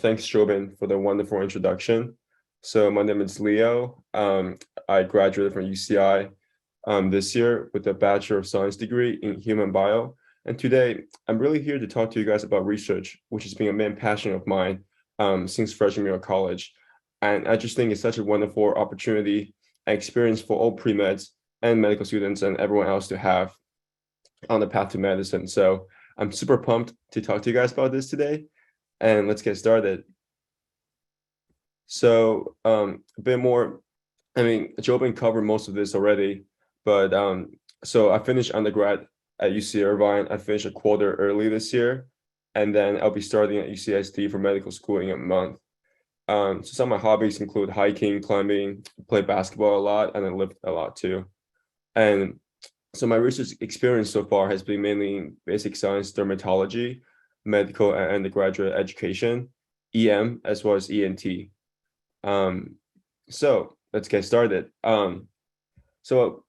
Thanks, Jobin, for the wonderful introduction. So my name is Leo. I graduated from UCI this year with a Bachelor of Science degree in Human Bio. And today, I'm really here to talk to you guys about research, which has been a main passion of mine since freshman year of college. And I just think it's such a wonderful opportunity and experience for all pre-meds and medical students and everyone else to have on the path to medicine. So I'm super pumped to talk to you guys about this today. And let's get started. So a bit more, Jobin covered most of this already, but so I finished undergrad at UC Irvine. I finished a quarter early this year, and then I'll be starting at UCSD for medical school in a month. So some of my hobbies include hiking, climbing, play basketball a lot, and I lift a lot too. And so my research experience so far has been mainly in basic science, dermatology, medical and undergraduate education, EM, as well as ENT. So let's get started. So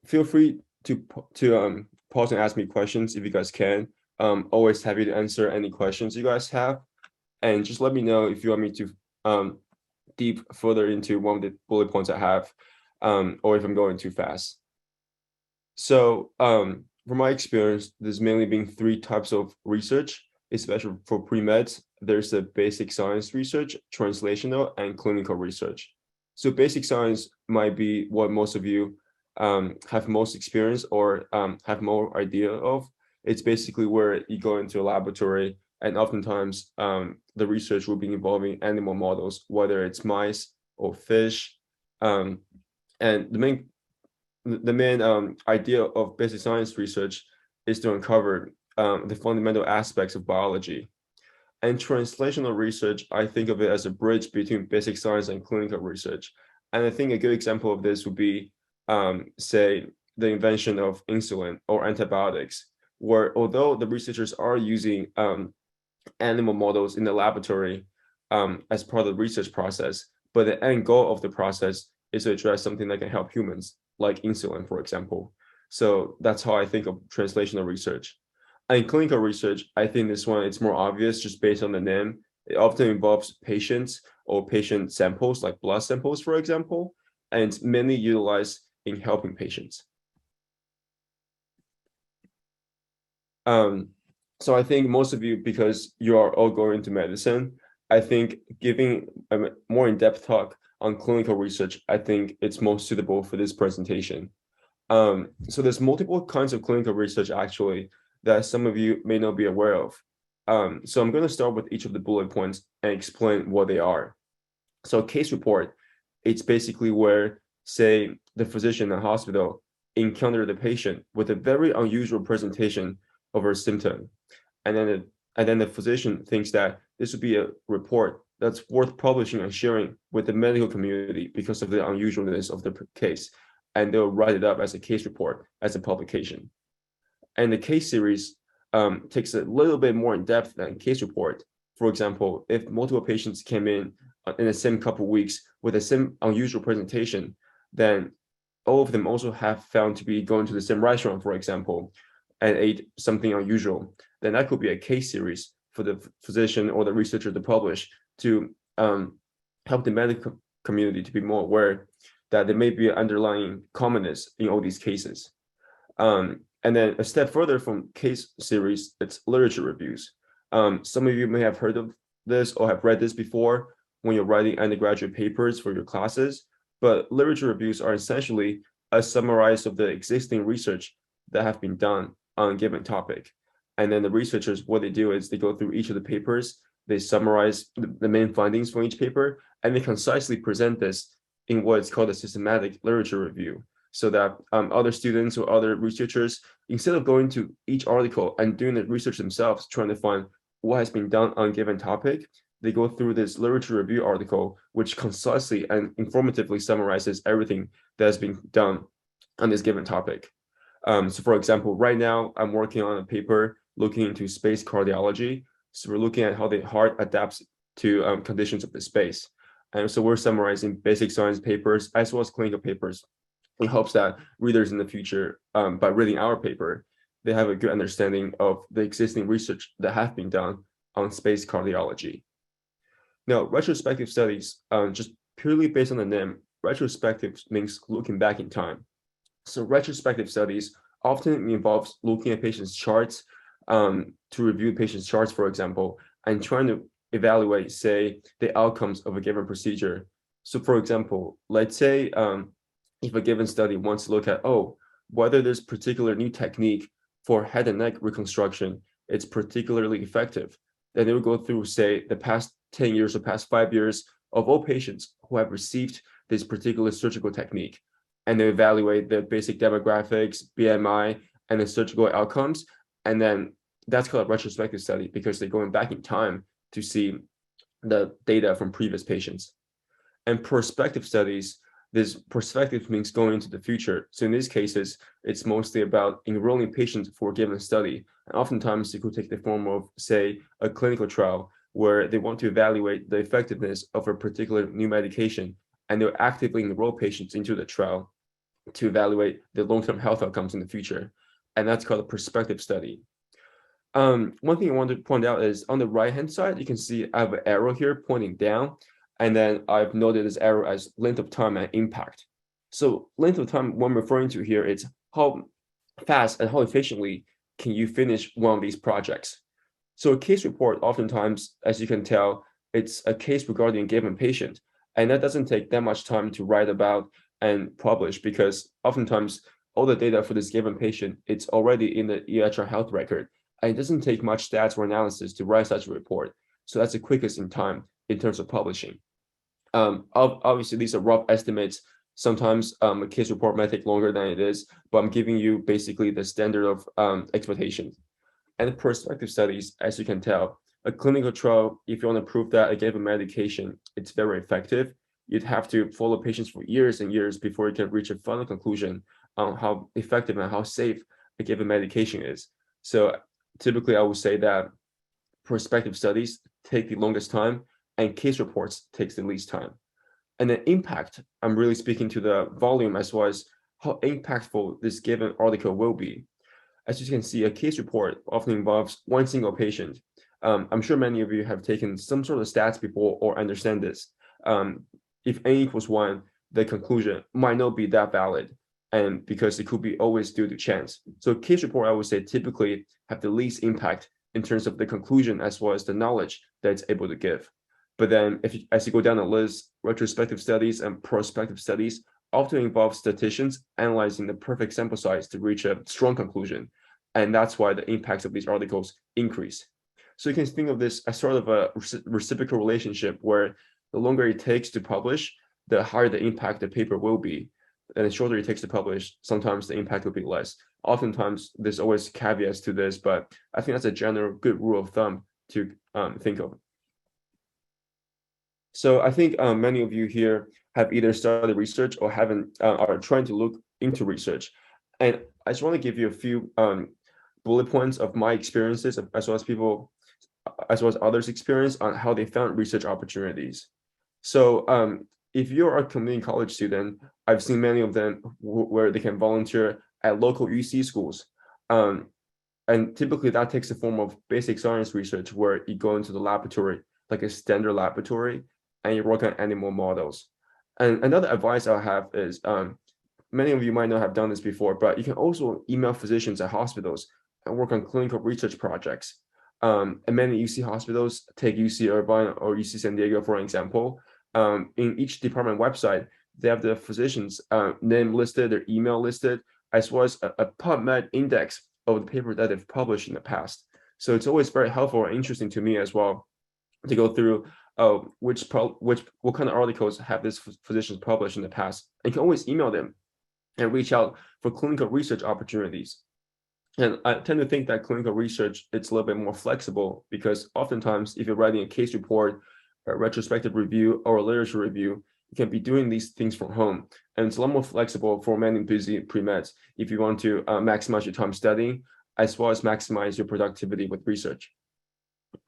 feel free to pause and ask me questions if you guys can. Always happy to answer any questions you guys have. And just let me know if you want me to deep further into one of the bullet points I have, or if I'm going too fast. So from my experience, there's mainly been three types of research, especially for pre-meds. There's the basic science research, translational, and clinical research. So basic science might be what most of you have most experience or have more idea of. It's basically where you go into a laboratory, and oftentimes the research will be involving animal models, whether it's mice or fish. And the main idea of basic science research is to uncover the fundamental aspects of biology. And translational research, I think of it as a bridge between basic science and clinical research. And I think a good example of this would be, say, the invention of insulin or antibiotics, where although the researchers are using animal models in the laboratory as part of the research process, but the end goal of the process is to address something that can help humans, like insulin, for example. So that's how I think of translational research. And clinical research, I think this one, it's more obvious just based on the name. It often involves patients or patient samples, like blood samples, for example, and it's mainly utilized in helping patients. So I think most of you, because you are all going into medicine, I think giving a more in-depth talk on clinical research, I think it's most suitable for this presentation. So there's multiple kinds of clinical research actually that some of you may not be aware of. So I'm going to start with each of the bullet points and explain what they are. So a case report, it's basically where, say, the physician in the hospital encountered the patient with a very unusual presentation of her symptom. And then the physician thinks that this would be a report that's worth publishing and sharing with the medical community because of the unusualness of the case. And they'll write it up as a case report, as a publication. And the case series takes a little bit more in depth than case report. For example, if multiple patients came in the same couple of weeks with the same unusual presentation, then all of them also have found to be going to the same restaurant, for example, and ate something unusual, then that could be a case series for the physician or the researcher to publish to help the medical community to be more aware that there may be an underlying commonness in all these cases. And then a step further from case series, it's literature reviews. Some of you may have heard of this or have read this before when you're writing undergraduate papers for your classes, but literature reviews are essentially a summarize of the existing research that have been done on a given topic. And then the researchers, what they do is they go through each of the papers, they summarize the main findings from each paper, and they concisely present this in what's called a systematic literature review, so that other students or other researchers, instead of going to each article and doing the research themselves, trying to find what has been done on a given topic, they go through this literature review article, which concisely and informatively summarizes everything that has been done on this given topic. So for example, right now I'm working on a paper looking into space cardiology. So we're looking at how the heart adapts to conditions of the space. And so we're summarizing basic science papers as well as clinical papers in hopes that readers in the future, by reading our paper, they have a good understanding of the existing research that have been done on space cardiology. Now, retrospective studies, just purely based on the name, retrospective means looking back in time. So retrospective studies often involves looking at patients' charts, to review patients' charts, for example, and trying to evaluate, say, the outcomes of a given procedure. So, for example, let's say if a given study wants to look at, whether this particular new technique for head and neck reconstruction, it's particularly effective, then they will go through, say, the past 10 years or past 5 years of all patients who have received this particular surgical technique, and they evaluate the basic demographics, BMI, and the surgical outcomes. And then that's called a retrospective study because they're going back in time to see the data from previous patients. And prospective studies, this perspective means going into the future. So in these cases, it's mostly about enrolling patients for a given study. And oftentimes it could take the form of, say, a clinical trial where they want to evaluate the effectiveness of a particular new medication, and they'll actively enroll patients into the trial to evaluate the long-term health outcomes in the future. And that's called a prospective study. One thing I want to point out is on the right-hand side, you can see I have an arrow here pointing down, and then I've noted this arrow as length of time and impact. So length of time, what I'm referring to here, is how fast and how efficiently can you finish one of these projects. So a case report, oftentimes, as you can tell, it's a case regarding a given patient, and that doesn't take that much time to write about and publish because oftentimes all the data for this given patient, it's already in the EHR health record, and it doesn't take much stats or analysis to write such a report. So that's the quickest in time in terms of publishing. Obviously, these are rough estimates. Sometimes a case report might take longer than it is, but I'm giving you basically the standard of expectations. And prospective studies, as you can tell, a clinical trial, if you want to prove that a given medication, it's very effective, you'd have to follow patients for years and years before you can reach a final conclusion on how effective and how safe a given medication is. So typically, I would say that prospective studies take the longest time and case reports takes the least time. And the impact, I'm really speaking to the volume as well as how impactful this given article will be. As you can see, a case report often involves one single patient. I'm sure many of you have taken some sort of stats before or understand this. If n equals 1, the conclusion might not be that valid, and because it could be always due to chance. So case report, I would say, typically have the least impact in terms of the conclusion as well as the knowledge that it's able to give. But then as you go down the list, retrospective studies and prospective studies often involve statisticians analyzing the perfect sample size to reach a strong conclusion. And that's why the impacts of these articles increase. So you can think of this as sort of a reciprocal relationship where the longer it takes to publish, the higher the impact the paper will be. And the shorter it takes to publish, sometimes the impact will be less. Oftentimes, there's always caveats to this, but I think that's a general good rule of thumb to think of. So I think many of you here have either started research or haven't are trying to look into research. And I just want to give you a few bullet points of my experiences as well as others' experience on how they found research opportunities. So if you're a community college student, I've seen many of them where they can volunteer at local UC schools. And typically that takes the form of basic science research where you go into the laboratory, like a standard laboratory, and you work on animal models. And another advice I have is, many of you might not have done this before, but you can also email physicians at hospitals and work on clinical research projects. And many UC hospitals, take UC Irvine or UC San Diego, for example, in each department website, they have the physician's name listed, their email listed, as well as a PubMed index of the paper that they've published in the past. So it's always very helpful and interesting to me as well to go through what kind of articles have this physicians published in the past. And you can always email them and reach out for clinical research opportunities. And I tend to think that clinical research, it's a little bit more flexible because oftentimes if you're writing a case report, a retrospective review, or a literature review, you can be doing these things from home. And it's a lot more flexible for many busy pre-meds if you want to maximize your time studying, as well as maximize your productivity with research.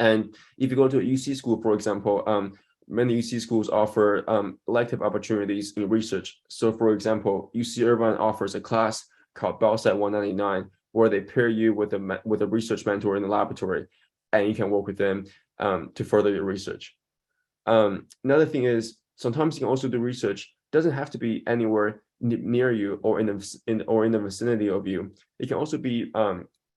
And if you go to a UC school, for example, many UC schools offer elective opportunities in research. So for example, UC Irvine offers a class called BioSat 199, where they pair you with a research mentor in the laboratory, and you can work with them to further your research. Another thing is sometimes you can also do research. Doesn't have to be anywhere near you or in the vicinity of you. It can also be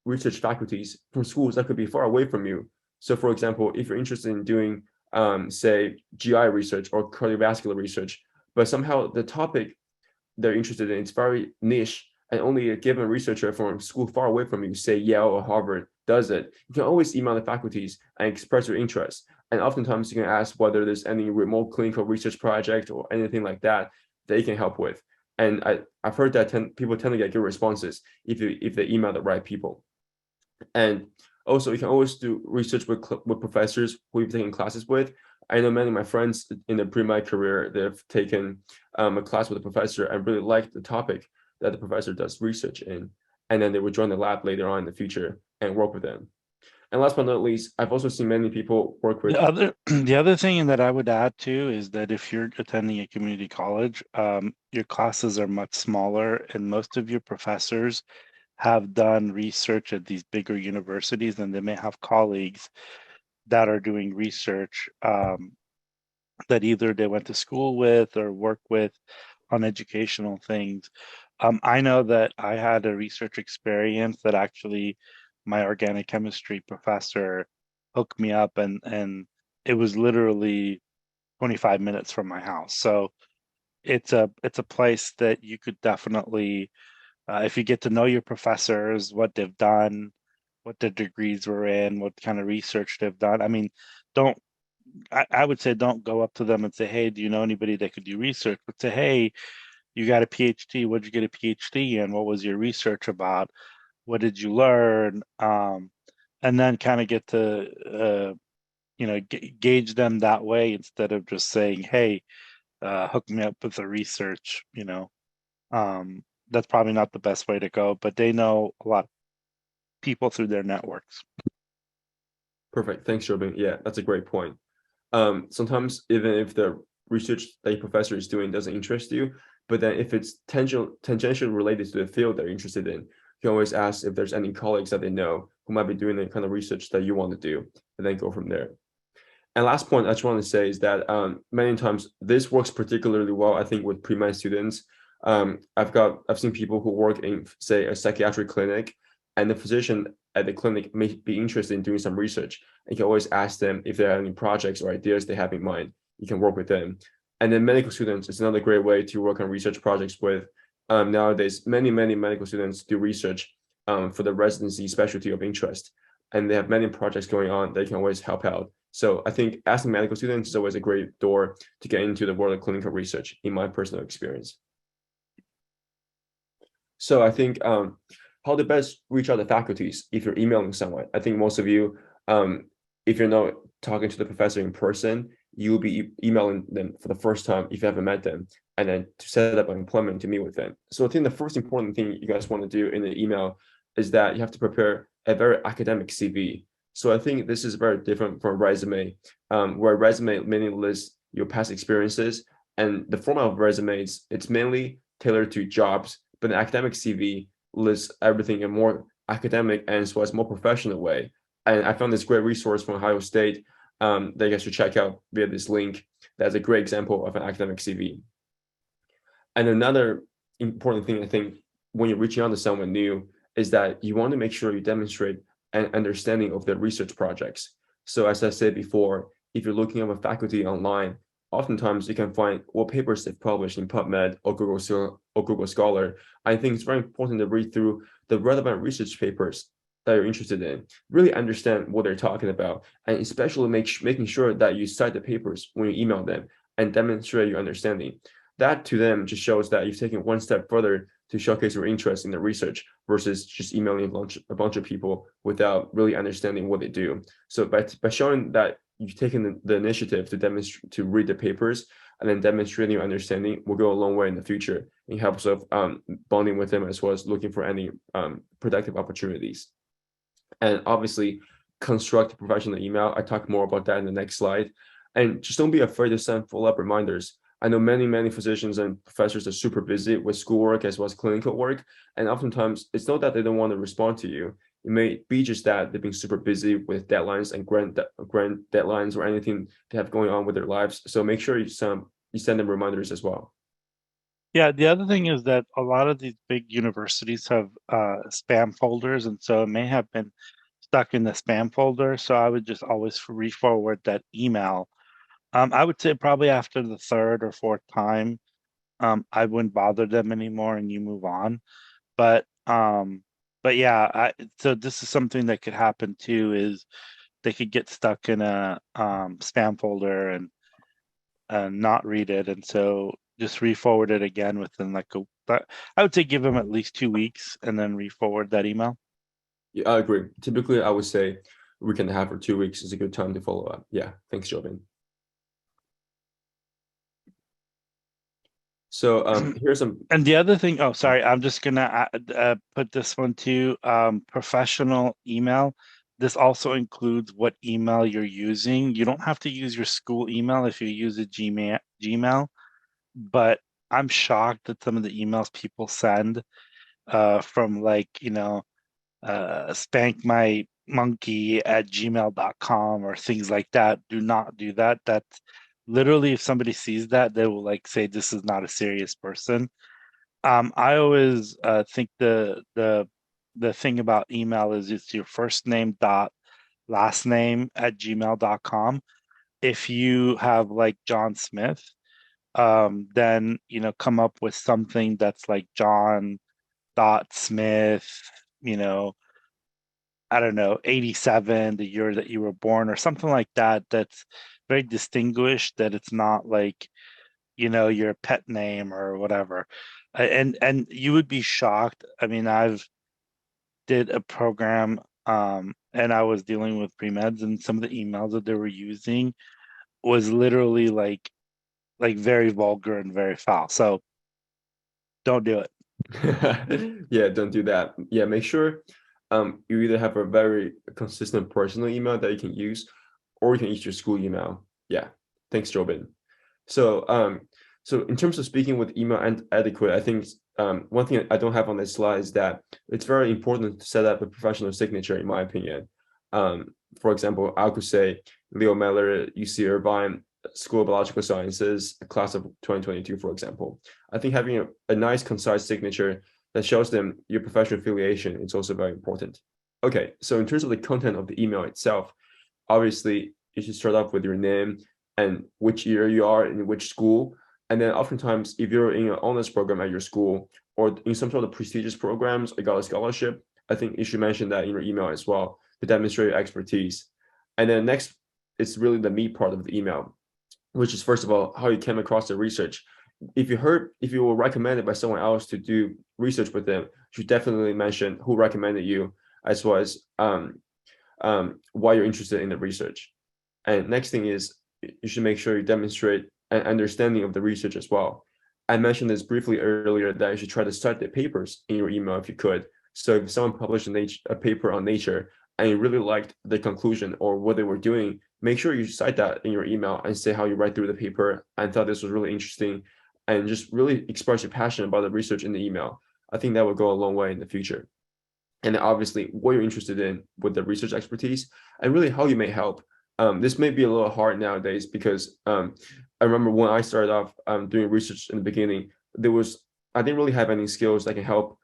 research faculties from schools that could be far away from you. So, for example, if you're interested in doing say GI research or cardiovascular research, but somehow the topic they're interested in it's very niche, and only a given researcher from a school far away from you, say Yale or Harvard, does it, you can always email the faculties and express your interest. And oftentimes you can ask whether there's any remote clinical research project or anything like that they can help with. And I've heard that people tend to get good responses if they email the right people. And also, you can always do research with professors who you've taken classes with. I know many of my friends in the pre-med career, they've taken a class with a professor and really liked the topic that the professor does research in. And then they would join the lab later on in the future and work with them. And last but not least, I've also seen many people work with The other thing that I would add too is that if you're attending a community college, your classes are much smaller, and most of your professors have done research at these bigger universities, and they may have colleagues that are doing research that either they went to school with or work with on educational things. I know that I had a research experience that actually my organic chemistry professor hooked me up, and it was literally 25 minutes from my house. So it's a place that you could definitely, if you get to know your professors, what they've done, what their degrees were in, what kind of research they've done. I mean, don't I would say don't go up to them and say, "Hey, do you know anybody that could do research?" But say, "Hey, you got a PhD. What did you get a PhD in? What was your research about? What did you learn?" And then kind of get to gauge them that way instead of just saying, "Hey, hook me up with the research." That's probably not the best way to go, but they know a lot of people through their networks. Perfect. Thanks, Jobin. Yeah, that's a great point. Sometimes even if the research that your professor is doing doesn't interest you, but then if it's tangential related to the field they're interested in, you can always ask if there's any colleagues that they know who might be doing the kind of research that you want to do, and then go from there. And last point I just want to say is that many times this works particularly well, I think, with pre-med students. I've seen people who work in, say, a psychiatric clinic, and the physician at the clinic may be interested in doing some research. And you can always ask them if there are any projects or ideas they have in mind. You can work with them. And then medical students is another great way to work on research projects with. Nowadays, many medical students do research for the residency specialty of interest, and they have many projects going on. They can always help out. So I think asking medical students is always a great door to get into the world of clinical research, in my personal experience. So I think how to best reach out to faculties if you're emailing someone. I think most of you, if you're not talking to the professor in person, you'll be emailing them for the first time if you haven't met them, and then to set up an appointment to meet with them. So I think the first important thing you guys want to do in the email is that you have to prepare a very academic CV. So I think this is very different from a resume, where a resume mainly lists your past experiences, and the format of resumes, it's mainly tailored to jobs, but an academic CV lists everything in a more academic and so as more professional way. And I found this great resource from Ohio State that you guys should check out via this link. That's a great example of an academic CV. And another important thing, I think, when you're reaching out to someone new is that you want to make sure you demonstrate an understanding of their research projects. So as I said before, if you're looking up a faculty online, oftentimes you can find what papers they've published in PubMed or Google Scholar. I think it's very important to read through the relevant research papers that you're interested in, really understand what they're talking about, and especially making sure that you cite the papers when you email them and demonstrate your understanding. That to them just shows that you've taken one step further to showcase your interest in the research versus just emailing a bunch of people without really understanding what they do. So by showing that you've taken the initiative to demonstrate, to read the papers and then demonstrating your understanding will go a long way in the future. It helps of bonding with them as well as looking for any productive opportunities. And obviously, construct a professional email. I talk more about that in the next slide. And just don't be afraid to send follow-up reminders. I know many physicians and professors are super busy with schoolwork as well as clinical work. And oftentimes it's not that they don't want to respond to you. It may be just that they've been super busy with deadlines and grant deadlines or anything they have going on with their lives. So make sure you send them reminders as well. Yeah, the other thing is that a lot of these big universities have spam folders, and so it may have been stuck in the spam folder. So I would just always re-forward that email. I would say probably after the third or fourth time, I wouldn't bother them anymore, and you move on. But yeah, so this is something that could happen too, is they could get stuck in a spam folder and not read it, and so just re-forward it again within like I would say give them at least 2 weeks and then re-forward that email. Yeah, I agree. Typically, I would say we can have for 2 weeks is a good time to follow up. Yeah, thanks, Jobin. So here's some. And the other thing, oh, sorry, I'm just gonna put this one too. Professional email. This also includes what email you're using. You don't have to use your school email if you use a Gmail, but I'm shocked at some of the emails people send from like, spank my monkey at gmail.com or things like that. Do not do that. That's literally, if somebody sees that, they will like say this is not a serious person. I always think the thing about email is it's your first name dot last name at gmail.com. If you have like John Smith, then come up with something that's like John dot Smith, you know, I don't know, 87, the year that you were born, or something like that, that's very distinguished, that it's not like, your pet name or whatever. And you would be shocked. I mean, I've did a program, and I was dealing with pre-meds, and some of the emails that they were using was literally like very vulgar and very foul. So don't do it. Yeah, don't do that. Yeah, make sure you either have a very consistent personal email that you can use, or you can use your school email. Yeah, thanks, Jobin. So so in terms of speaking with email and adequate, I think one thing I don't have on this slide is that it's very important to set up a professional signature, in my opinion. For example, I could say Leo Meller, UC Irvine, School of Biological Sciences, class of 2022, for example. I think having a nice, concise signature that shows them your professional affiliation is also very important. Okay, so in terms of the content of the email itself, obviously you should start off with your name and which year you are in which school. And then oftentimes, if you're in an honors program at your school or in some sort of prestigious programs or got a scholarship, I think you should mention that in your email as well to demonstrate your expertise. And then next, it's really the meat part of the email, which is first of all how you came across the research. If you were recommended by someone else to do research with them, you should definitely mention who recommended you, as well as why you're interested in the research. And next thing is you should make sure you demonstrate an understanding of the research as well. I mentioned this briefly earlier that you should try to cite the papers in your email if you could. So if someone published a paper on Nature and you really liked the conclusion or what they were doing, make sure you cite that in your email and say how you read through the paper and thought this was really interesting, and just really express your passion about the research in the email. I think that will go a long way in the future. And obviously what you're interested in with the research expertise and really how you may help. This may be a little hard nowadays because I remember when I started off doing research in the beginning, I didn't really have any skills that can help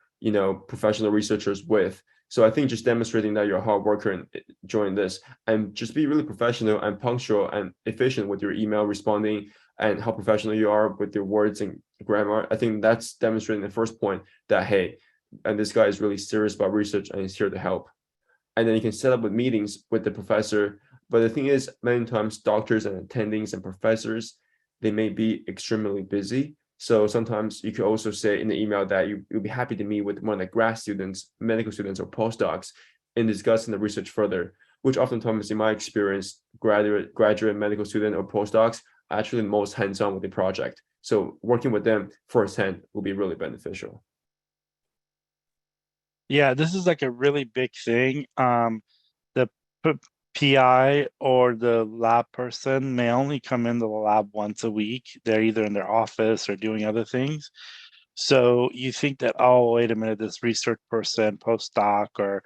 professional researchers with. So I think just demonstrating that you're a hard worker and join this, and just be really professional and punctual and efficient with your email responding, and how professional you are with your words and grammar. I think that's demonstrating the first point that, hey, and this guy is really serious about research and he's here to help. And then you can set up with meetings with the professor. But the thing is, many times doctors and attendings and professors, they may be extremely busy. So sometimes you could also say in the email that you'll be happy to meet with one of the grad students, medical students, or postdocs in discussing the research further, which oftentimes, in my experience, graduate medical student or postdocs are actually most hands-on with the project. So working with them firsthand will be really beneficial. Yeah, this is like a really big thing. The PI or the lab person may only come into the lab once a week. They're either in their office or doing other things. So you think that, oh, wait a minute, this research person, postdoc, or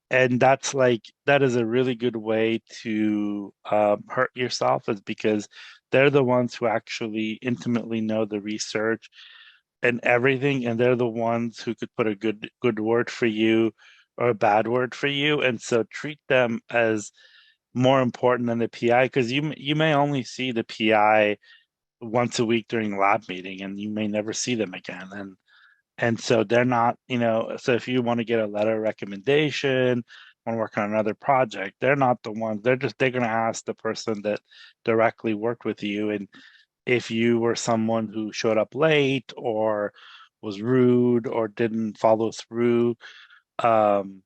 and that's like that is a really good way to hurt yourself, is because they're the ones who actually intimately know the research and everything, and they're the ones who could put a good word for you or a bad word for you, and so treat them as more important than the PI, because you may only see the PI once a week during the lab meeting, and you may never see them again, and so they're not, so if you want to get a letter of recommendation, want to work on another project, they're not the ones. They're going to ask the person that directly worked with you. And if you were someone who showed up late or was rude or didn't follow through, um,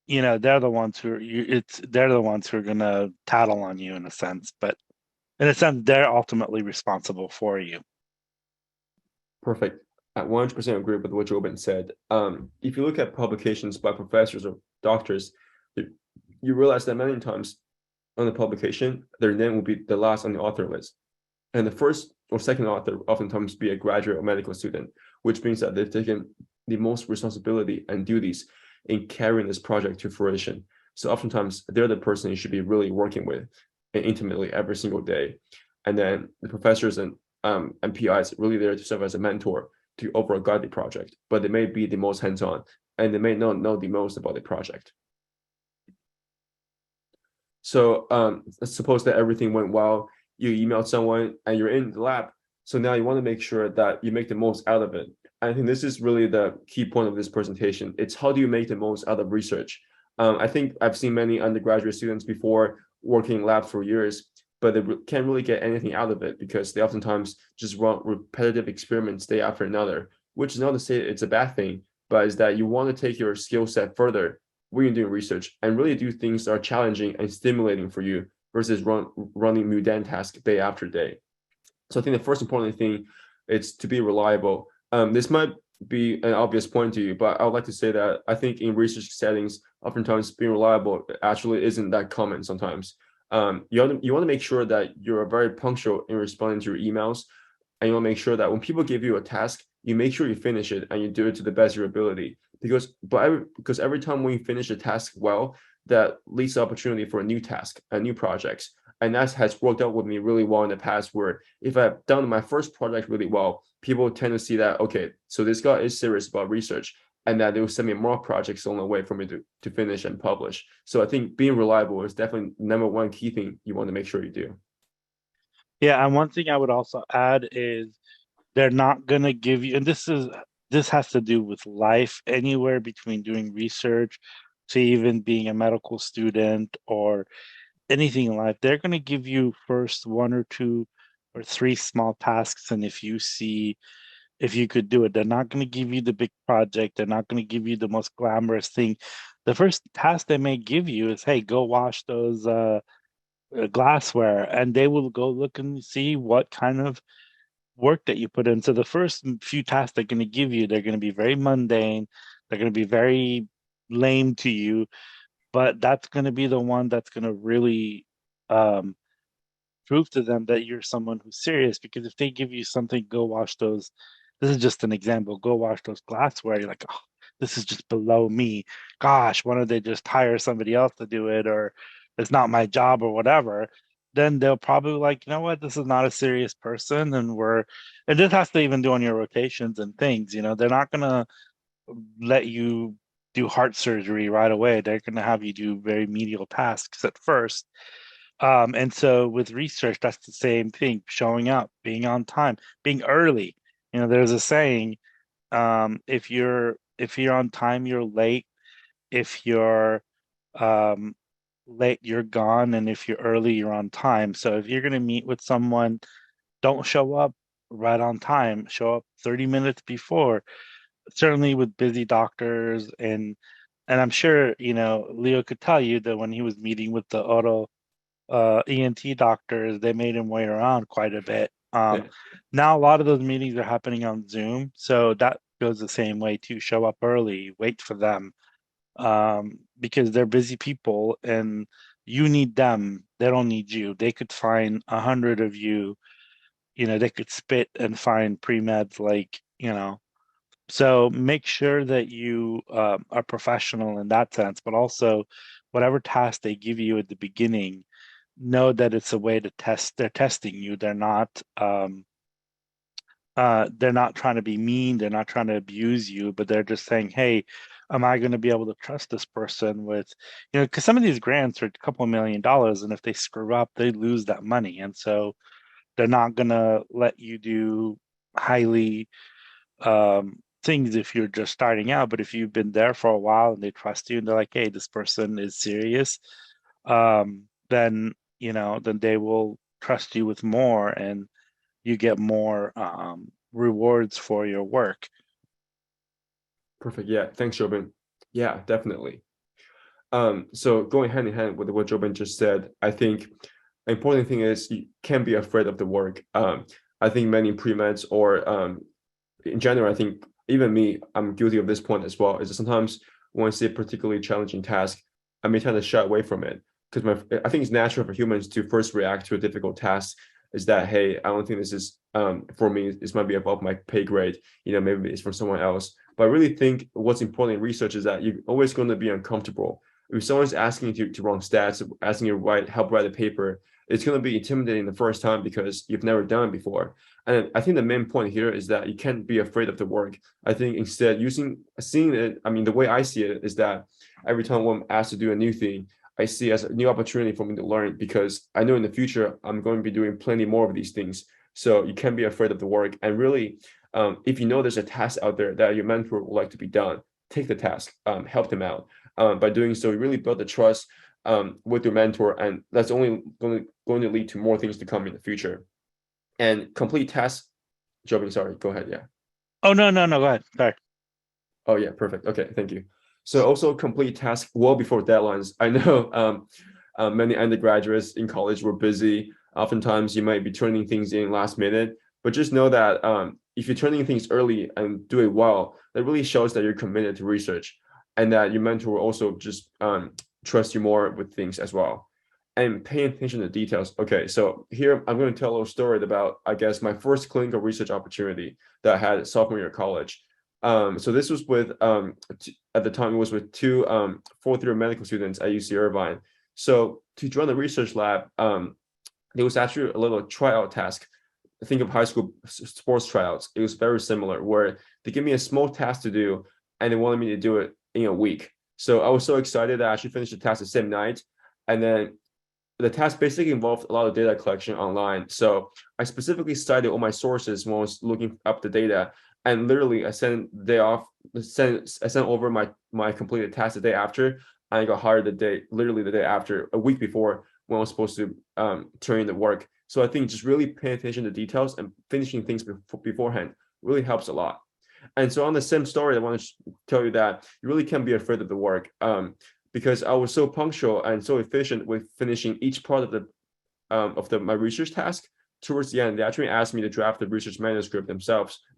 they're the ones who are, they're the ones who are going to tattle on you in a sense. But in a sense, they're ultimately responsible for you. Perfect. I 100% agree with what Jobin said. If you look at publications by professors or doctors, you realize that many times on the publication, their name will be the last on the author list. And the first or second author oftentimes be a graduate or medical student, which means that they've taken the most responsibility and duties in carrying this project to fruition. So oftentimes they're the person you should be really working with intimately every single day. And then the professors and PIs really there to serve as a mentor to overall guide the project, but they may be the most hands-on and they may not know the most about the project. So let's suppose that everything went well, you emailed someone and you're in the lab. So now you want to make sure that you make the most out of it. I think this is really the key point of this presentation. It's how do you make the most out of research? I think I've seen many undergraduate students before working in labs for years, but they can't really get anything out of it because they oftentimes just run repetitive experiments day after another, which is not to say it's a bad thing, but is that you want to take your skill set further when you're doing research and really do things that are challenging and stimulating for you versus running mundane tasks day after day. So I think the first important thing is to be reliable. This might be an obvious point to you, but I would like to say that I think in research settings, oftentimes being reliable actually isn't that common sometimes. You want to make sure that you're very punctual in responding to your emails, and you want to make sure that when people give you a task, you make sure you finish it and you do it to the best of your ability. Because every time when you finish a task well, that leads to opportunity for a new task, a new projects. And that has worked out with me really well in the past, where if I've done my first project really well, people tend to see that, okay, so this guy is serious about research, and that they will send me more projects along the way for me to finish and publish. So I think being reliable is definitely number one key thing you want to make sure you do. Yeah, and one thing I would also add is they're not going to give you, and this has to do with life, anywhere between doing research to even being a medical student or anything in life. They're going to give you first one or two or three small tasks, and if you could do it, they're not going to give you the big project. They're not going to give you the most glamorous thing. The first task they may give you is, hey, go wash those glassware, and they will go look and see what kind of work that you put in. So the first few tasks they're going to give you, they're going to be very mundane. They're going to be very lame to you, but that's going to be the one that's going to really um, prove to them that you're someone who's serious. Because if they give you something, go wash those. This is just an example. Go wash those glassware. You're like, oh, this is just below me. Gosh, why don't they just hire somebody else to do it? Or it's not my job or whatever. Then they'll probably like, you know what, this is not a serious person. And this has to even do on your rotations and things. They're not going to let you do heart surgery right away. They're going to have you do very menial tasks at first, and so with research, that's the same thing: showing up, being on time, being early. There's a saying: if you're on time, you're late. If you're um, late, you're gone, and if you're early, you're on time. So if you're going to meet with someone, don't show up right on time. Show up 30 minutes before. Certainly with busy doctors, and I'm sure Leo could tell you that when he was meeting with the auto ENT doctors, they made him wait around quite a bit. Yeah. Now a lot of those meetings are happening on Zoom, so that goes the same way too. Show up early, wait for them, because they're busy people and you need them. They don't need you. They could find 100 of you. They could spit and find pre-meds like So make sure that you are professional in that sense, but also whatever task they give you at the beginning, know that it's a way to test. They're testing you. They're not trying to be mean. They're not trying to abuse you, but they're just saying, hey, am I going to be able to trust this person with, because some of these grants are a couple of $1 million, and if they screw up, they lose that money. And so they're not going to let you do highly things if you're just starting out. But if you've been there for a while and they trust you and they're like, hey, this person is serious, then, then they will trust you with more and you get more rewards for your work. Perfect. Yeah. Thanks, Jobin. Yeah, definitely. So going hand in hand with what Jobin just said, I think an important thing is you can't be afraid of the work. I think many pre-meds or in general, I think even me, I'm guilty of this point as well, is that sometimes when I see a particularly challenging task, I may tend to shy away from it because I think it's natural for humans to first react to a difficult task is that, hey, I don't think this is for me, this might be above my pay grade, maybe it's for someone else. But I really think what's important in research is that you're always going to be uncomfortable. If someone's asking you to run stats, asking you to help write a paper, it's going to be intimidating the first time because you've never done it before. And I think the main point here is that you can't be afraid of the work. I think instead seeing it, I mean, the way I see it is that every time I'm asked to do a new thing, I see as a new opportunity for me to learn because I know in the future I'm going to be doing plenty more of these things. So you can't be afraid of the work. And really, if you know there's a task out there that your mentor would like to be done, take the task, help them out. By doing so, you really build the trust with your mentor, and that's only going to lead to more things to come in the future. And complete tasks. Jobin, sorry, go ahead. Yeah. Oh, no, go ahead. Sorry. Oh, yeah, perfect. Okay, thank you. So also complete tasks well before deadlines. I know many undergraduates in college were busy. Oftentimes you might be turning things in last minute, but just know that if you're turning things early and do it well, that really shows that you're committed to research and that your mentor will also just trust you more with things as well. And paying attention to details. Okay, so here I'm going to tell a little story about, I guess, my first clinical research opportunity that I had sophomore year of college. So this was with at the time it was with two fourth year medical students at UC Irvine. So to join the research lab, there was actually a little tryout task. Think of high school sports tryouts. It was very similar, where they give me a small task to do, and they wanted me to do it in a week. So I was so excited that I actually finished the task the same night, and then the task basically involved a lot of data collection online. So I specifically cited all my sources when I was looking up the data, and literally I sent over my completed task the day after, and I got hired literally the day after, a week before when I was supposed to turn in the work. So I think just really paying attention to details and finishing things beforehand really helps a lot. And so on the same story, I want to tell you that you really can't be afraid of the work. Because I was so punctual and so efficient with finishing each part of my research task. Towards the end, they actually asked me to draft the research manuscript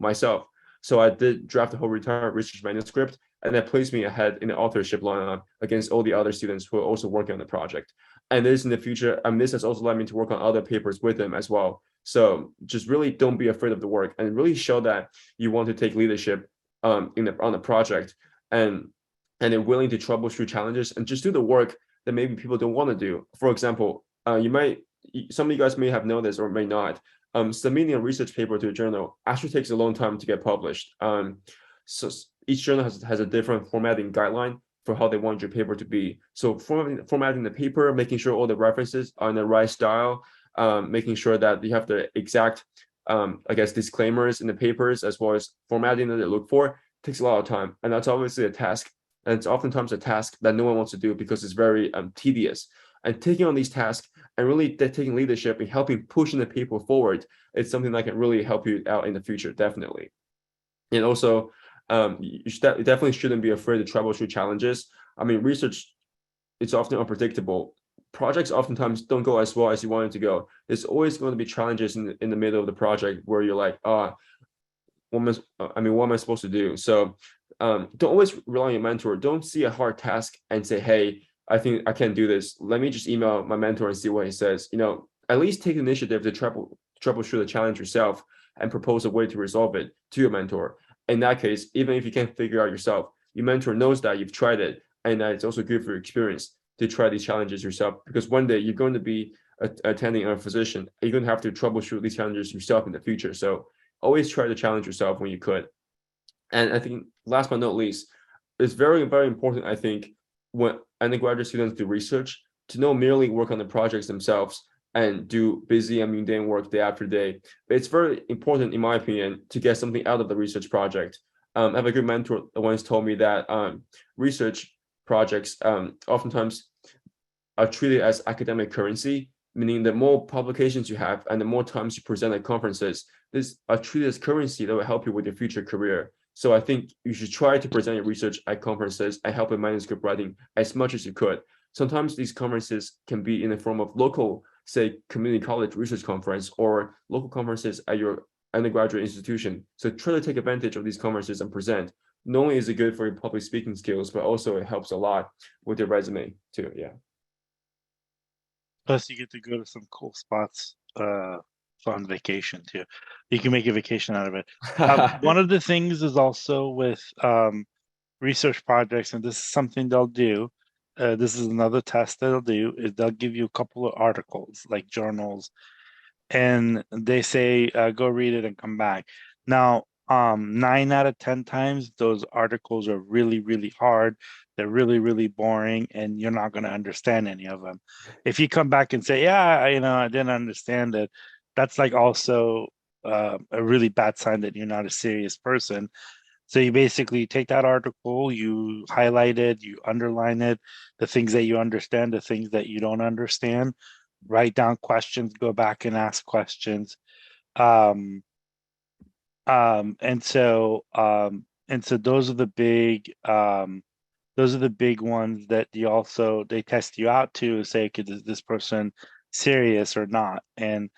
myself. So I did draft the whole entire research manuscript, and that placed me ahead in the authorship lineup against all the other students who are also working on the project. And this in the future, this has also led me to work on other papers with them as well. So just really don't be afraid of the work and really show that you want to take leadership on the project and they're willing to troubleshoot challenges and just do the work that maybe people don't want to do. For example, some of you guys may have noticed or may not, submitting a research paper to a journal actually takes a long time to get published. So each journal has a different formatting guideline for how they want your paper to be. So formatting the paper, making sure all the references are in the right style, making sure that you have the exact, disclaimers in the papers, as well as formatting that they look for, takes a lot of time. And that's obviously a task. And it's oftentimes a task that no one wants to do because it's very tedious. And taking on these tasks and really taking leadership and helping pushing the people forward, it's something that can really help you out in the future, definitely. And also, you definitely shouldn't be afraid to troubleshoot challenges. I mean, research, it's often unpredictable. Projects oftentimes don't go as well as you want it to go. There's always going to be challenges in the middle of the project where you're like, what am I supposed to do? So don't always rely on your mentor. Don't see a hard task and say, hey, I think I can't do this. Let me just email my mentor and see what he says. At least take the initiative to troubleshoot the challenge yourself and propose a way to resolve it to your mentor. In that case, even if you can't figure out yourself, your mentor knows that you've tried it, and that it's also good for your experience to try these challenges yourself, because one day you're going to be attending a physician. You're going to have to troubleshoot these challenges yourself in the future. So always try to challenge yourself when you could. And I think last but not least, it's very, very important, I think, when undergraduate students do research, to not merely work on the projects themselves and do busy and mundane work day after day. But it's very important, in my opinion, to get something out of the research project. I have a good mentor that once told me that research projects oftentimes are treated as academic currency, meaning the more publications you have and the more times you present at conferences, this are treated as currency that will help you with your future career. So I think you should try to present your research at conferences and help with manuscript writing as much as you could. Sometimes these conferences can be in the form of local, say, community college research conference or local conferences at your undergraduate institution. So try to take advantage of these conferences and present. Not only is it good for your public speaking skills, but also it helps a lot with your resume too. Yeah. Plus, you get to go to some cool spots on vacation too. You can make a vacation out of it. One of the things is also with research projects, and this is something they'll do. This is another test that they'll do, is they'll give you a couple of articles, like journals, and they say, go read it and come back. Now, 9 out of 10 times, those articles are really, really hard. They're really, really boring, and you're not going to understand any of them. If you come back and say, yeah, I didn't understand it, that's like also a really bad sign that you're not a serious person. So you basically take that article, you highlight it, you underline it, the things that you understand, the things that you don't understand, write down questions, go back and ask questions. Um, and so those are the big ones that they test you out to say, could this person serious or not? And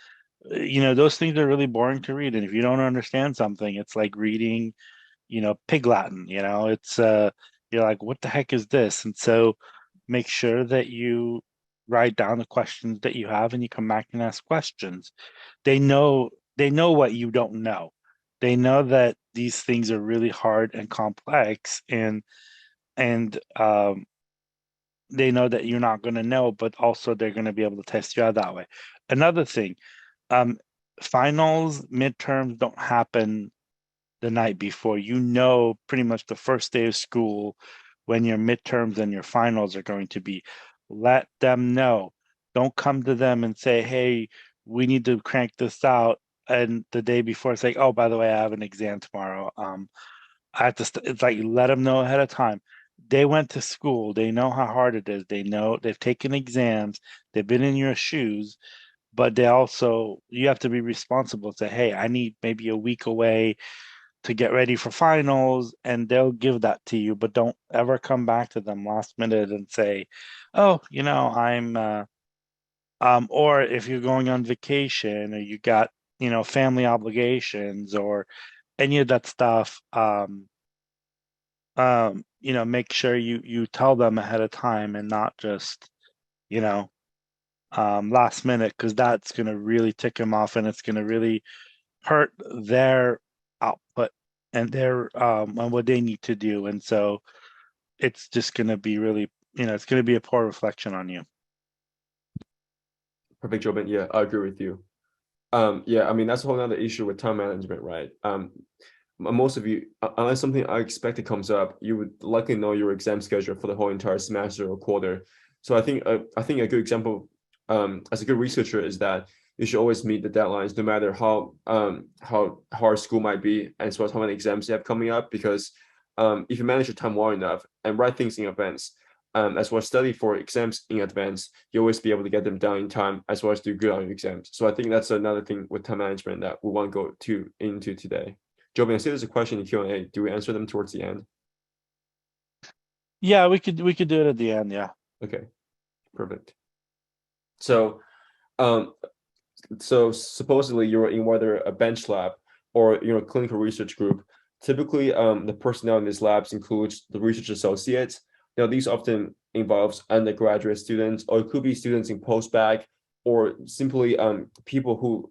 those things are really boring to read. And if you don't understand something, it's like reading pig Latin. It's you're like, what the heck is this? And so make sure that you write down the questions that you have and you come back and ask questions. They know what you don't know. They know that these things are really hard and complex, and they know that you're not going to know, but also they're going to be able to test you out that way. Another thing, um finals, midterms don't happen the night before. Pretty much the first day of school when your midterms and your finals are going to be. Let them know. Don't come to them and say, hey, we need to crank this out. And the day before, it's like, oh, by the way, I have an exam tomorrow. I have to, it's like, let them know ahead of time. They went to school. They know how hard it is. They know they've taken exams. They've been in your shoes, but you have to be responsible. Say, hey, I need maybe a week away to get ready for finals, and they'll give that to you, but don't ever come back to them last minute and say, oh, I'm or if you're going on vacation or you got family obligations or any of that stuff, make sure you tell them ahead of time and not just you know last minute, because that's going to really tick them off and it's going to really hurt their output and their and what they need to do. And so it's just going to be really, it's going to be a poor reflection on you. Perfect, Jobin. Yeah, I agree with you. Yeah, I mean, that's a whole other issue with time management, right? Most of you, unless something unexpected comes up, you would likely know your exam schedule for the whole entire semester or quarter. So I think a good example, as a good researcher, is that you should always meet the deadlines, no matter how hard school might be, as well as how many exams you have coming up. Because if you manage your time well enough and write things in advance, as well as study for exams in advance, you always be able to get them done in time, as well as do good on your exams. So I think that's another thing with time management that we want to go into today. Joby, I see there's a question in Q&A. Do we answer them towards the end? Yeah, we could do it at the end. Yeah. Okay, perfect. So, so supposedly you're in whether a bench lab or clinical research group. Typically, the personnel in these labs includes the research associates. Now, these often involves undergraduate students, or it could be students in postbac, or simply people who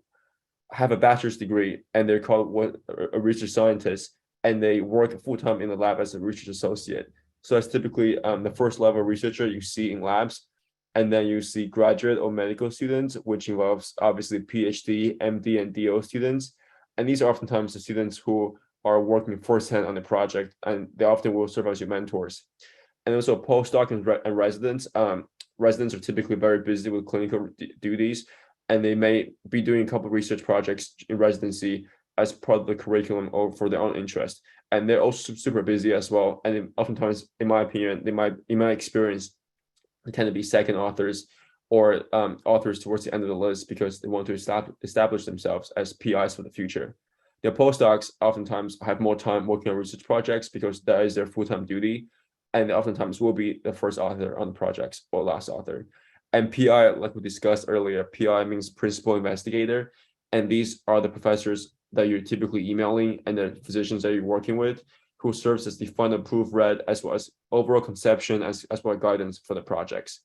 have a bachelor's degree and they're called a research scientist. and they work full-time in the lab as a research associate. So that's typically the first level researcher you see in labs. And then you see graduate or medical students, which involves obviously PhD, MD, and DO students. And these are oftentimes the students who are working firsthand on the project, and they often will serve as your mentors. And also postdoc and residents. Residents are typically very busy with clinical duties, and they may be doing a couple of research projects in residency as part of the curriculum or for their own interest. And they're also super busy as well. And oftentimes, in my opinion, in my experience, they tend to be second authors or authors towards the end of the list because they want to establish themselves as PIs for the future. The postdocs oftentimes have more time working on research projects because that is their full-time duty, and oftentimes will be the first author on the projects or last author. And PI, like we discussed earlier, PI means principal investigator, and these are the professors that you're typically emailing and the physicians that you're working with, who serves as the final proofread as well as overall conception as well as guidance for the projects.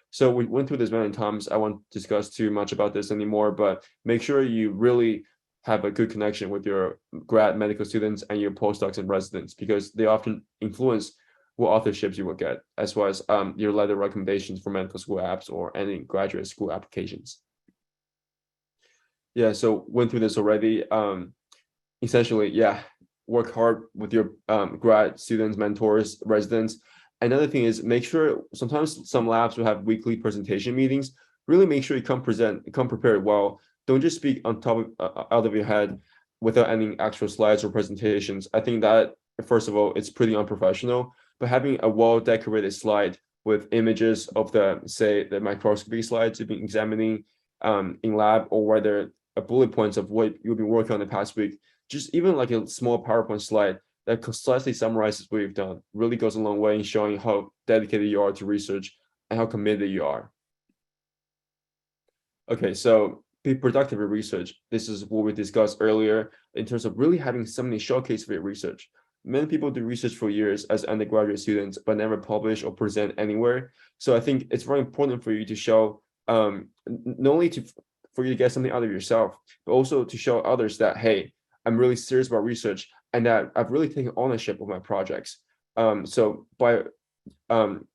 So we went through this many times. I won't discuss too much about this anymore, but make sure you really have a good connection with your grad medical students and your postdocs and residents, because they often influence what authorships you will get, as well as your letter recommendations for medical school apps or any graduate school applications. Yeah, so went through this already. Essentially, yeah, work hard with your grad students, mentors, residents. Another thing is make sure sometimes some labs will have weekly presentation meetings. Really make sure you come prepared well. Don't just speak on top of out of your head without any actual slides or presentations. I think that first of all, it's pretty unprofessional. But having a well-decorated slide with images of the microscopy slides you've been examining in lab, or whether a bullet points of what you've been working on the past week, just even like a small PowerPoint slide that concisely summarizes what you've done, really goes a long way in showing how dedicated you are to research and how committed you are. Okay, so be productive in research. This is what we discussed earlier in terms of really having something to showcase for your research. Many people do research for years as undergraduate students, but never publish or present anywhere. So I think it's very important for you to show, not only for you to get something out of yourself, but also to show others that, hey, I'm really serious about research and that I've really taken ownership of my projects. So by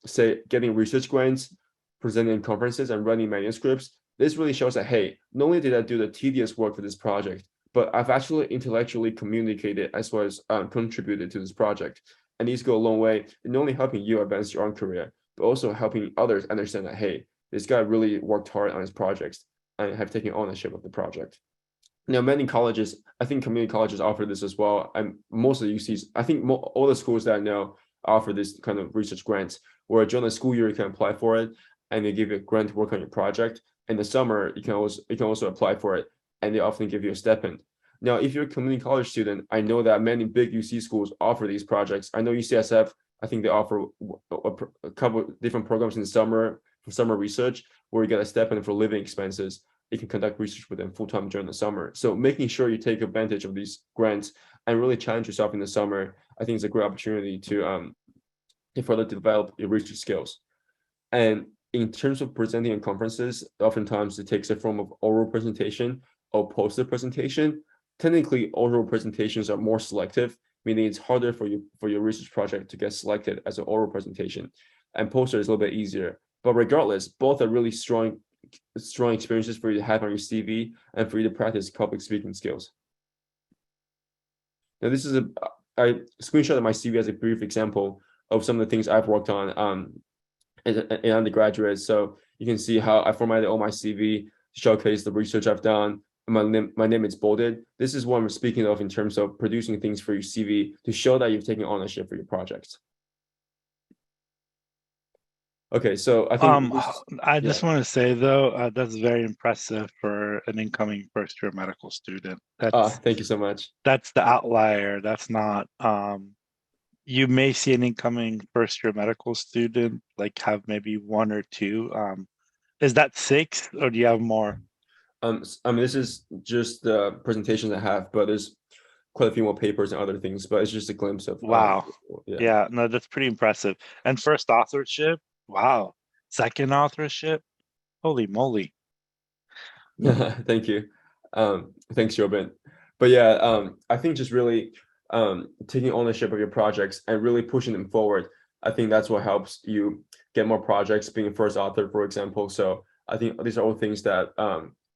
say getting research grants, presenting in conferences, and running manuscripts, this really shows that, hey, not only did I do the tedious work for this project, but I've actually intellectually communicated as well as contributed to this project. And these go a long way in not only helping you advance your own career, but also helping others understand that, hey, this guy really worked hard on his projects and have taken ownership of the project. Now, many colleges, I think community colleges offer this as well. And most of the UCs, I think all the schools that I know offer this kind of research grants, where during the school year you can apply for it and they give you a grant to work on your project. In the summer, you can also apply for it, and they often give you a stipend. Now, if you're a community college student, I know that many big UC schools offer these projects. I know UCSF, I think they offer a couple of different programs in the summer for summer research, where you get a stipend for living expenses. You can conduct research with them full-time during the summer. So making sure you take advantage of these grants and really challenge yourself in the summer, I think is a great opportunity to further develop your research skills. And in terms of presenting in conferences, oftentimes it takes a form of oral presentation or poster presentation. Technically, oral presentations are more selective, meaning it's harder for your research project to get selected as an oral presentation. And poster is a little bit easier. But regardless, both are really strong experiences for you to have on your CV and for you to practice public speaking skills. Now, this is I screenshot my CV as a brief example of some of the things I've worked on in undergraduate. So you can see how I formatted all my CV to showcase the research I've done. My name is bolded. This is what I'm speaking of in terms of producing things for your CV to show that you've taken ownership for your projects. Okay, so I think I just want to say though, that's very impressive for an incoming first year medical student. Thank you so much. That's the outlier. That's not you may see an incoming first year medical student like have maybe one or two. Is that 6 or do you have more? I mean, this is just the presentation I have, but there's quite a few more papers and other things, but it's just a glimpse of Wow. yeah. Yeah, no, that's pretty impressive. And first authorship, wow. Second authorship, holy moly. Thank you. Thanks, Jobin. But yeah, I think just really taking ownership of your projects and really pushing them forward. I think that's what helps you get more projects, being a first author, for example. So I think these are all things that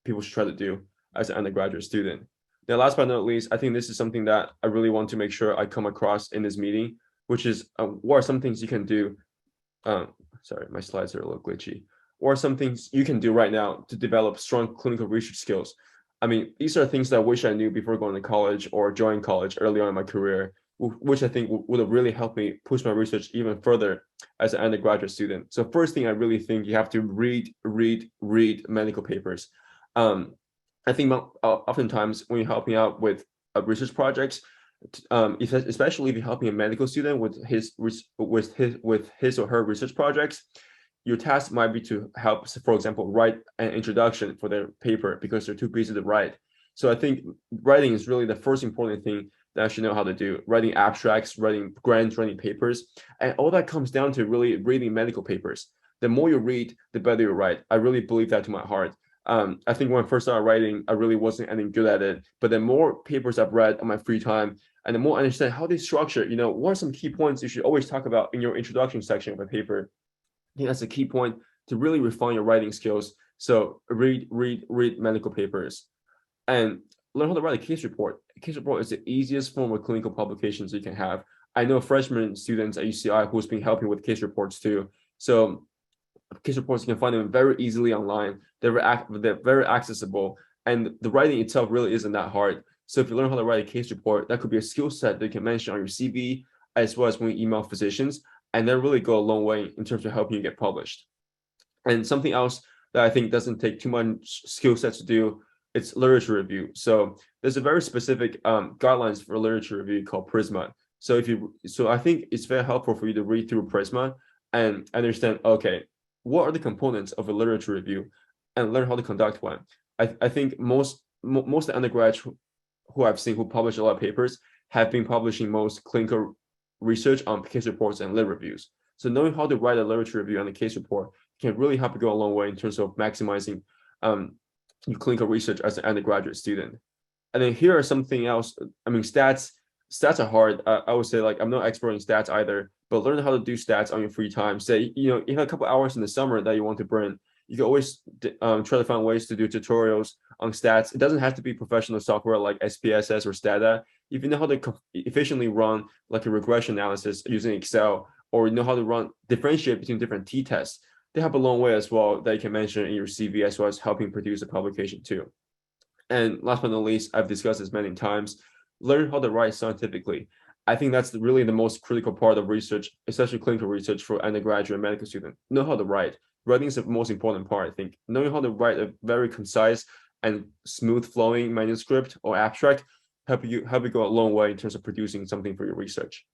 people should try to do as an undergraduate student. Now, last but not least, I think this is something that I really want to make sure I come across in this meeting, which is what are some things you can do? Sorry, my slides are a little glitchy. What are some things you can do right now to develop strong clinical research skills? I mean, these are things that I wish I knew before going to college or joining college early on in my career, which I think would have really helped me push my research even further as an undergraduate student. So first thing I really think you have to read medical papers. I think oftentimes when you're helping out with research projects, especially if you're helping a medical student with his or her research projects, your task might be to help, for example, write an introduction for their paper because they're too busy to write. So I think writing is really the first important thing that I should know how to do. Writing abstracts, writing grants, writing papers, and all that comes down to really reading medical papers. The more you read, the better you write. I really believe that to my heart. I think when I first started writing, I really wasn't any good at it. But the more papers I've read on my free time, and the more I understand how they structure, what are some key points you should always talk about in your introduction section of a paper? I think that's a key point to really refine your writing skills. So read medical papers and learn how to write a case report. A case report is the easiest form of clinical publications you can have. I know freshman students at UCI who's been helping with case reports too. So case reports, you can find them very easily online. They're very accessible, and the writing itself really isn't that hard. So if you learn how to write a case report, that could be a skill set that you can mention on your CV, as well as when you email physicians, and that really go a long way in terms of helping you get published. And something else that I think doesn't take too much skill sets to do, it's literature review. So there's a very specific guidelines for literature review called PRISMA. So I think it's very helpful for you to read through PRISMA and understand, okay, what are the components of a literature review, and learn how to conduct one. I think most undergrads who I've seen who publish a lot of papers have been publishing most clinical research on case reports and lit reviews. So knowing how to write a literature review on a case report can really help you go a long way in terms of maximizing your clinical research as an undergraduate student. And then here are something else. I mean, stats are hard. I would say, like, I'm not expert in stats either, but learn how to do stats on your free time. Say, you have a couple hours in the summer that you want to burn. You can always try to find ways to do tutorials on stats. It doesn't have to be professional software like SPSS or Stata. If you know how to efficiently run like a regression analysis using Excel, or you know how to differentiate between different t-tests, they have a long way as well that you can mention in your CV, as well as helping produce a publication too. And last but not least, I've discussed this many times, learn how to write scientifically. I think that's really the most critical part of research, especially clinical research for undergraduate medical students. Know how to write. Writing is the most important part, I think. Knowing how to write a very concise and smooth flowing manuscript or abstract help you go a long way in terms of producing something for your research.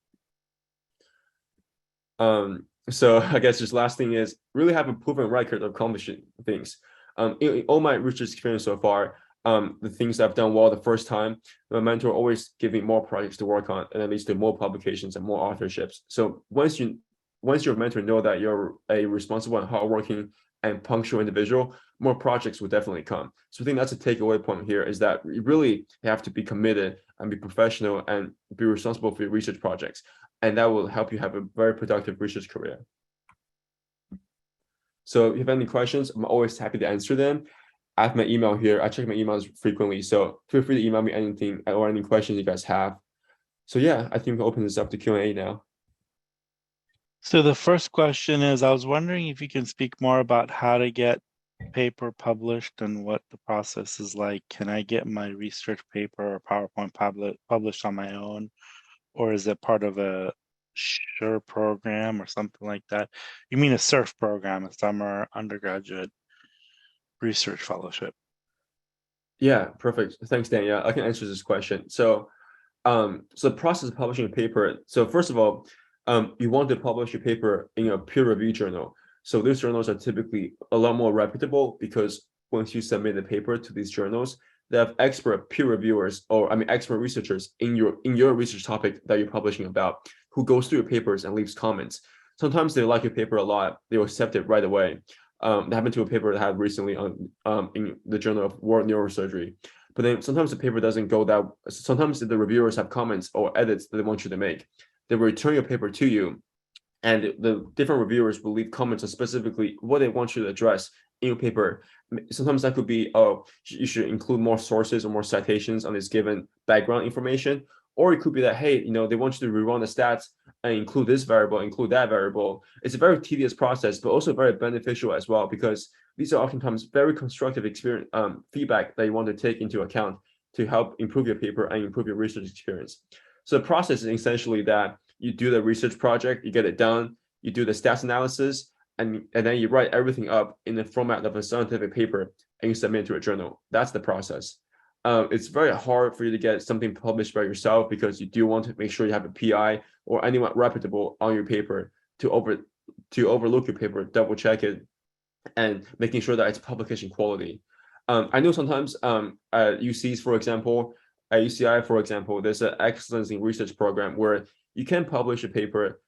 So I guess just last thing is really have a proven record of accomplishing things. In all my research experience so far, the things I've done well the first time, my mentor always give me more projects to work on, and that leads to more publications and more authorships. So once your mentor know that you're a responsible and hardworking and punctual individual, more projects will definitely come. So I think that's a takeaway point here, is that you really have to be committed and be professional and be responsible for your research projects. And that will help you have a very productive research career. So if you have any questions, I'm always happy to answer them. I have my email here. I check my emails frequently, so feel free to email me anything or any questions you guys have. So yeah, I think we can open this up to Q&A now. So the first question is, I was wondering if you can speak more about how to get paper published and what the process is like. Can I get my research paper or PowerPoint published on my own, or is it part of a SURE program or something like that? You mean a SURF program, a summer undergraduate research fellowship? Yeah, perfect. Thanks, Dan. Yeah, I can answer this question. So the process of publishing a paper. So first of all, you want to publish your paper in a peer review journal. So these journals are typically a lot more reputable, because once you submit the paper to these journals, they have expert peer reviewers, or expert researchers in your research topic that you're publishing about, who goes through your papers and leaves comments. Sometimes they like your paper a lot, they will accept it right away. That happened to a paper that I had recently on in the Journal of World Neurosurgery. but then sometimes the paper doesn't go that. Sometimes the reviewers have comments or edits that they want you to make. They return your paper to you, and the different reviewers will leave comments on specifically what they want you to address in your paper. Sometimes that could be, oh, you should include more sources or more citations on this given background information. Or it could be that, hey, they want you to rerun the stats and include this variable, include that variable. It's a very tedious process, but also very beneficial as well, because these are oftentimes very constructive experience feedback that you want to take into account to help improve your paper and improve your research experience. So the process is essentially that you do the research project, you get it done, you do the stats analysis, and then you write everything up in the format of a scientific paper and you submit it to a journal. That's the process. It's very hard for you to get something published by yourself because you do want to make sure you have a PI or anyone reputable on your paper to overlook your paper, double check it, and making sure that it's publication quality. I know sometimes at UCs, for example, at UCI, for example, there's an excellence in research program where you can publish a paper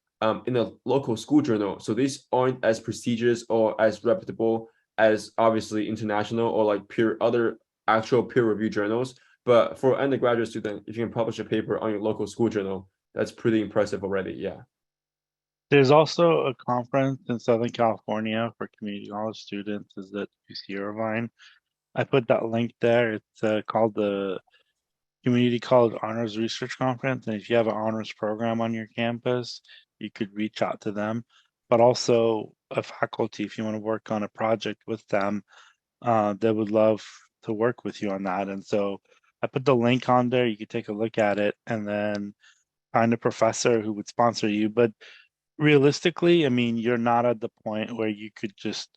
in a local school journal. So these aren't as prestigious or as reputable as obviously international or like other actual peer review journals. But for undergraduate student, if you can publish a paper on your local school journal, that's pretty impressive already. Yeah. There's also a conference in Southern California for community college students, is at UC Irvine. I put that link there. It's called the Community College Honors Research Conference. And if you have an honors program on your campus, you could reach out to them. But also a faculty, if you want to work on a project with them, they would love to work with you on that. And so I put the link on there. You could take a look at it and then find a professor who would sponsor you. But realistically, I mean, you're not at the point where you could just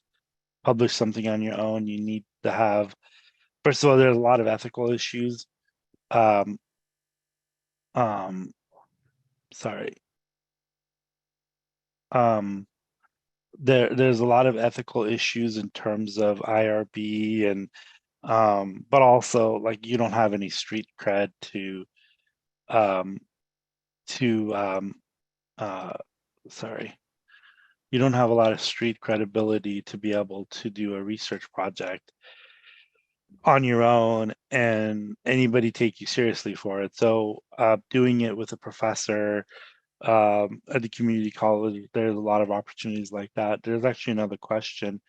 publish something on your own. You need to have, first of all, there's a lot of ethical issues. Um, um, sorry. Um, there's a lot of ethical issues in terms of IRB and but also like you don't have any street cred um to uh sorry, you don't have a lot of street credibility to be able to do a research project on your own and anybody take you seriously for it. So doing it with a professor at the community college, there's a lot of opportunities like that. There's actually another question.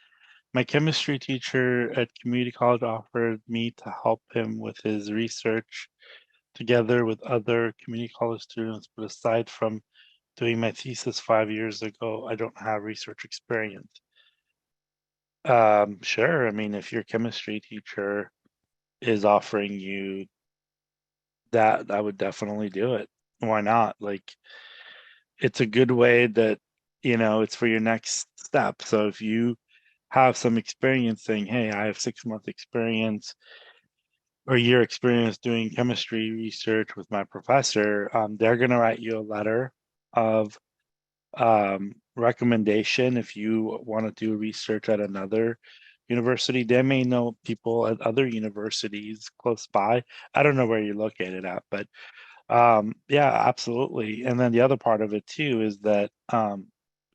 My chemistry teacher at community college offered me to help him with his research together with other community college students, but aside from doing my thesis 5 years ago, I don't have research experience. Sure. I mean, if your chemistry teacher is offering you that, I would definitely do it. Why not? Like, it's a good way that, it's for your next step. So if you have some experience saying, hey, I have 6 month experience or year experience doing chemistry research with my professor, they're going to write you a letter of recommendation. If you want to do research at another university, they may know people at other universities close by. I don't know where you're located at, but yeah, absolutely. And then the other part of it too is that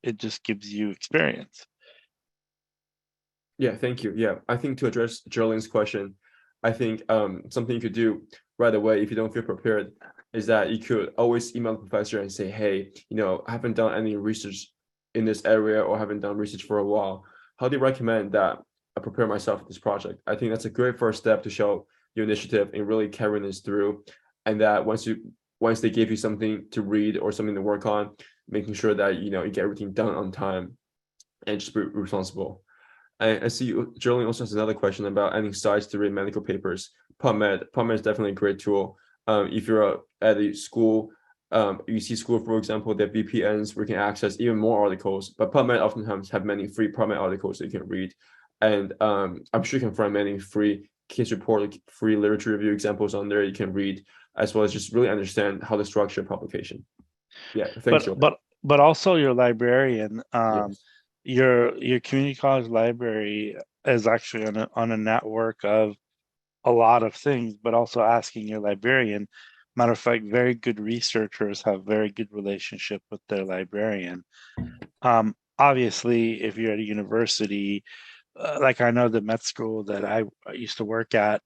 it just gives you experience. Yeah, thank you. Yeah, I think to address Geraldine's question, I think something you could do right away if you don't feel prepared is that you could always email the professor and say, hey, I haven't done any research in this area or haven't done research for a while. How do you recommend that I prepare myself for this project? I think that's a great first step to show your initiative in really carrying this through. And that once they give you something to read or something to work on, making sure that you get everything done on time and just be responsible. I see Geraldine also has another question about adding sites to read medical papers. PubMed is definitely a great tool. If you're at a school, UC School, for example, they have VPNs where you can access even more articles. But PubMed oftentimes have many free PubMed articles that you can read. And I'm sure you can find many free case report, like free literature review examples on there you can read, as well as just really understand how to structure publication. Yeah, thanks, But Joel. but but also your librarian, Yes. your community college library is actually on a network of a lot of things, but also asking your librarian. Matter of fact, very good researchers have very good relationship with their librarian. Obviously, if you're at a university, like I know the med school that I used to work at,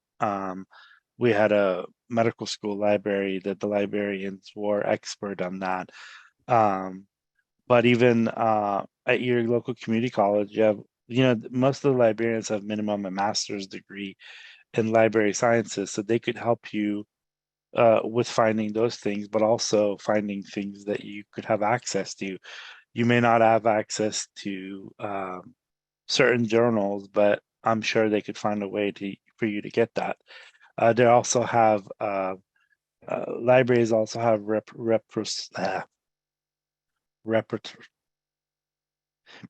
we had a medical school library that the librarians were expert on that. But even at your local community college, you have, most of the librarians have minimum a master's degree in library sciences, so they could help you with finding those things, but also finding things that you could have access to. You may not have access to certain journals, but I'm sure they could find a way for you to get that. They also have libraries also have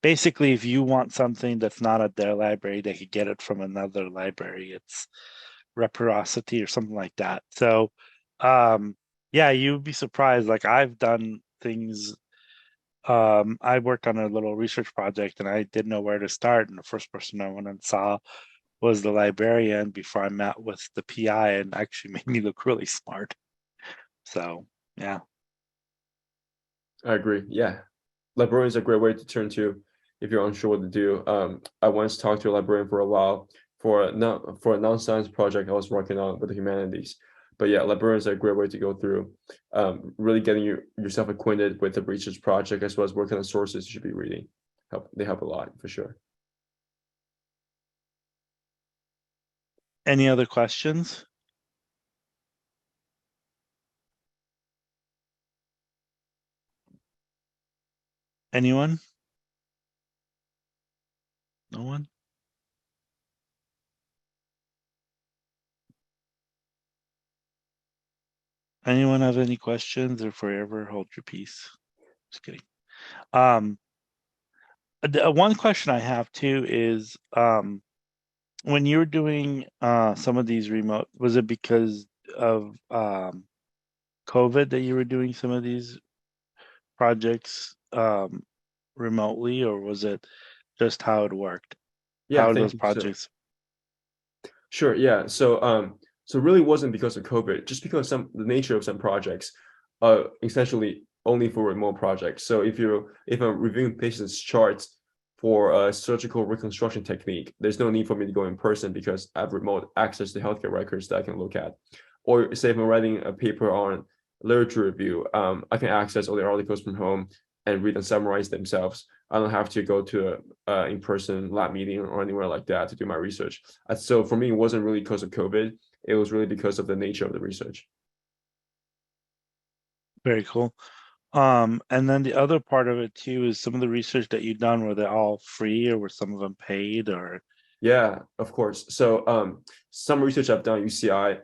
basically, if you want something that's not at their library, they could get it from another library. It's reciprocity or something like that. So, yeah, you'd be surprised. Like I've done things. I worked on a little research project and I didn't know where to start. And the first person I went and saw was the librarian before I met with the PI, and actually made me look really smart. So, yeah. I agree. Yeah. Librarian is a great way to turn to if you're unsure what to do. I once talked to a librarian for a while for a non-science project I was working on with the humanities. But yeah, librarians are a great way to go through, really getting yourself acquainted with the research project as well as what kind of sources you should be reading. They help a lot for sure. Any other questions? Anyone? No one? Anyone have any questions, or forever hold your peace? Just kidding. One question I have too is, when you were doing some of these remote, was it because of COVID that you were doing some of these projects remotely, or was it just how it worked? How Yeah, are those thank you. So projects? sure, yeah. So really wasn't because of COVID, just because the nature of some projects essentially only for remote projects. So if I'm reviewing patients' charts for a surgical reconstruction technique, there's no need for me to go in person because I have remote access to healthcare records that I can look at. Or say if I'm writing a paper on literature review, I can access all the articles from home and read and summarize themselves. I don't have to go to a in-person lab meeting or anywhere like that to do my research. So for me, it wasn't really because of COVID. It was really because of the nature of the research. Very cool. And then the other part of it too is some of the research that you've done, were they all free or were some of them paid, or? Yeah, of course. So some research I've done at UCI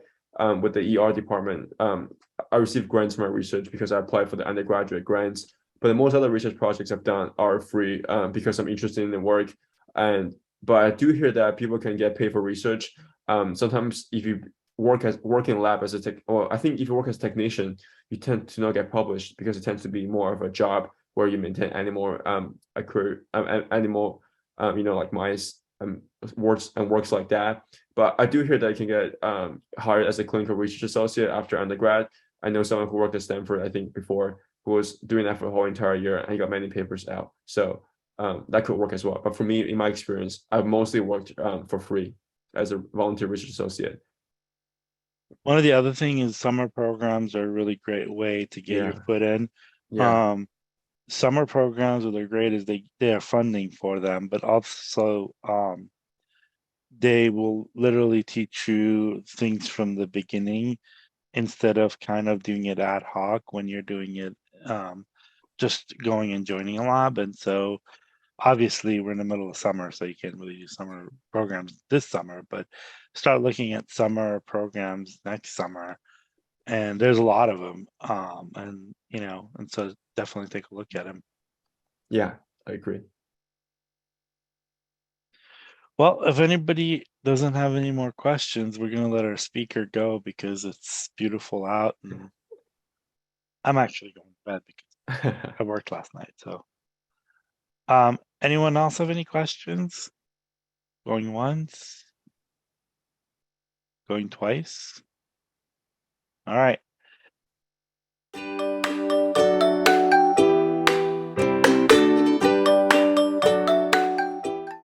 with the ER department, I received grants for my research because I applied for the undergraduate grants. But most other research projects I've done are free because I'm interested in the work. But I do hear that people can get paid for research. Sometimes if you work in lab as a tech, or I think if you work as a technician, you tend to not get published because it tends to be more of a job where you maintain animal like mice works like that. But I do hear that I can get hired as a clinical research associate after undergrad. I know someone who worked at Stanford, I think before, who was doing that for the whole entire year, and he got many papers out. So that could work as well. But for me, in my experience, I've mostly worked for free as a volunteer research associate. One of the other thing is summer programs are a really great way to get your Yeah, foot in. yeah, Um, Summer programs, what they're great is they are funding for them, but also they will literally teach you things from the beginning instead of kind of doing it ad hoc when you're doing it just going and joining a lab. And so obviously we're in the middle of summer, so you can't really do summer programs this summer, but start looking at summer programs next summer. And there's a lot of them. And so definitely take a look at them. yeah. I agree. Well, if anybody doesn't have any more questions, we're going to let our speaker go because it's beautiful out, and I'm actually going to bed because I worked last night. So, anyone else have any questions? Going once, going twice. All right.